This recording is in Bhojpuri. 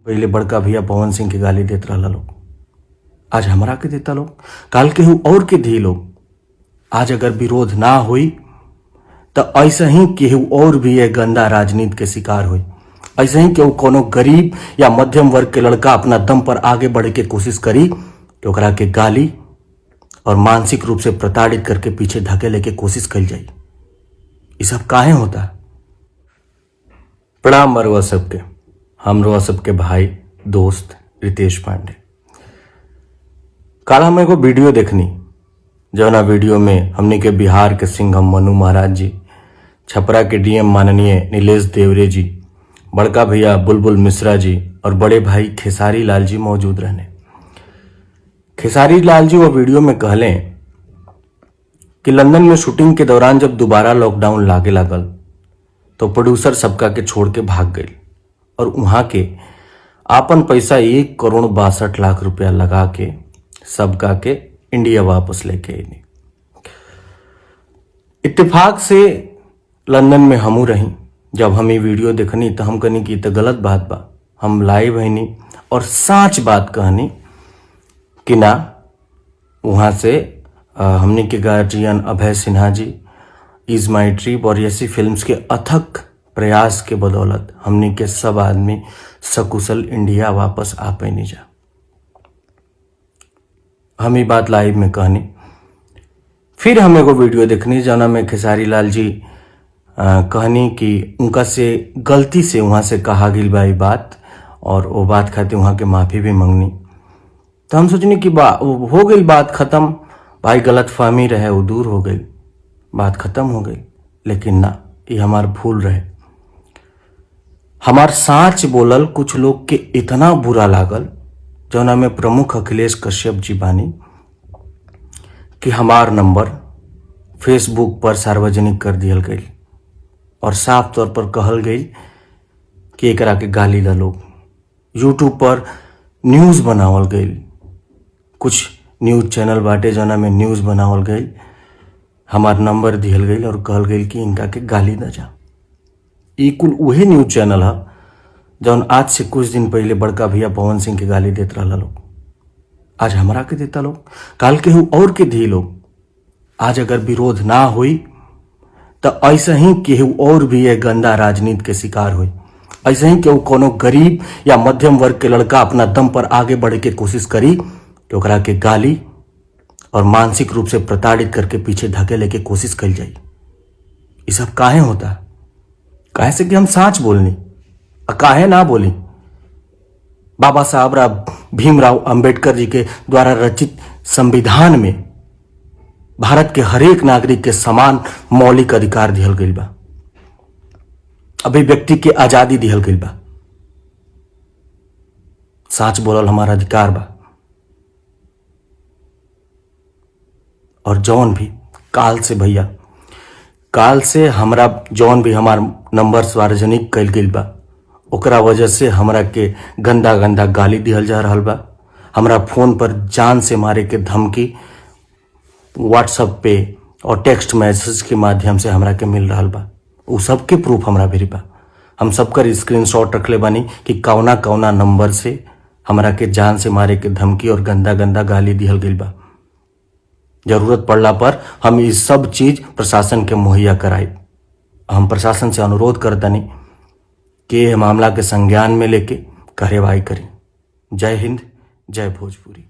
पहले बड़का भैया पवन सिंह के गाली देत रहला लोग, आज हमरा के देता लोग, काल केहू और के दी लोग। आज अगर विरोध ना हुई तो ऐसा ही केहू और भी एक गंदा राजनीति के शिकार हुई। ऐसे ही केहू कोनो गरीब या मध्यम वर्ग के लड़का अपना दम पर आगे बढ़े के कोशिश करी तो ओकरा के गाली और मानसिक रूप से प्रताड़ित करके पीछे धकेले के कोशिश कल जाई। ये सब काहे होता? प्रणाम बरुआ सबके, हम रुआ सबके भाई दोस्त रितेश पांडे। कल हम एगो वीडियो देखनी, जौना वीडियो में हमने के बिहार के सिंघम मनु महाराज जी, छपरा के डीएम माननीय नीलेश देवरे जी, बड़का भैया बुलबुल मिश्रा जी और बड़े भाई खेसारी लाल जी मौजूद रहने। खेसारी लाल जी वो वीडियो में कहले कि लंदन में शूटिंग के दौरान जब दोबारा लॉकडाउन लागे लागल तो प्रोड्यूसर सबका के छोड़ के भाग गई और वहां के आपन पैसा 1,62,00,000 रुपया लगा के सबका के इंडिया वापस लेके आई। इत्तेफाक से लंदन में हमू रही। जब हम ये वीडियो देखनी तो हम कहनी कि तो गलत बात बा। हम लाइव हईनी और सच बात कहनी कि ना, वहां से हमने के guardian Abhay Sinha ji, is my trip और ऐसी फिल्म्स के अथक प्रयास के बदौलत हमने के सब आदमी सकुशल इंडिया वापस आ पैनी जा। हम ये बात लाइव में कहनी। फिर हम एगो वीडियो देखनी जना में खेसारी लाल जी कहनी कि उनका से गलती से वहां से कहा गई बा बात और वो बात खातिर वहां के माफी भी मांगनी। तो हम सोचनी कि हो गई बात खत्म, भाई गलत फहमी रहे वो दूर हो गई, बात खत्म हो गई। लेकिन ना, ये हमार भूल रहे। हमार साच बोलल कुछ लोग के इतना बुरा लागल, जौना में प्रमुख अखिलेश कश्यप जी बानी, कि हमार नंबर फेसबुक पर सार्वजनिक कर दियल गई और साफ तौर पर कहल गई कि एकरा के गाली ला लोग। यूट्यूब पर न्यूज बनावल गई, कुछ न्यूज चैनल बाटे जौना में न्यूज बनावल गई, हमार नंबर दिहल गई और कहल गई कि इनका के गाली न जा। ई कुल उहे न्यूज चैनल है जौन आज से कुछ दिन पहले बड़का भैया पवन सिंह के गाली देत रहला लोग, आज हमरा के देता लोग, काल केहू और के दी लोग। आज अगर विरोध ना हुई तो ऐसा ही केहू और भी एक गंदा राजनीति के शिकार हुई। ऐसे ही केहू कोनो गरीब या मध्यम वर्ग के लड़का अपना दम पर आगे बढ़े के कोशिश करी तो ओकरा के गाली और मानसिक रूप से प्रताड़ित करके पीछे धकेले के कोशिश कल जाई। ये सब काहे होता? काहे से कि हम सच बोलनी, काहे ना बोली। बाबा साहब भीमराव अंबेडकर जी के द्वारा रचित संविधान में भारत के हरेक नागरिक के समान मौलिक अधिकार दिहल गई बा, अभिव्यक्ति के आजादी दिहल गई बा। सच बोलल हमारा अधिकार बा। और जौन भी काल से भैया, काल से हमरा जौन भी हमार नंबर सार्वजनिक कल गई बा, ओकरा वजह से हमरा के गंदा गंदा गाली दिहल जा रहल बा। हमरा फोन पर जान से मारे के धमकी व्हाट्सएप पे और टेक्स्ट मैसेज के माध्यम से हमरा के मिल रहल बा। उ सब के प्रूफ हमरा भी बा। हम सबकर स्क्रीनशॉट रखले बानी कि कौना कौना नंबर से हमरा के जान से मारे के धमकी और गंदा गंदा गाली दिहल गई बा। जरूरत पड़ला पर हम ये सब चीज प्रशासन के मुहैया कराई। हम प्रशासन से अनुरोध करतानी कि यह मामला के संज्ञान में लेके कार्यवाही करें। जय हिंद, जय भोजपुरी।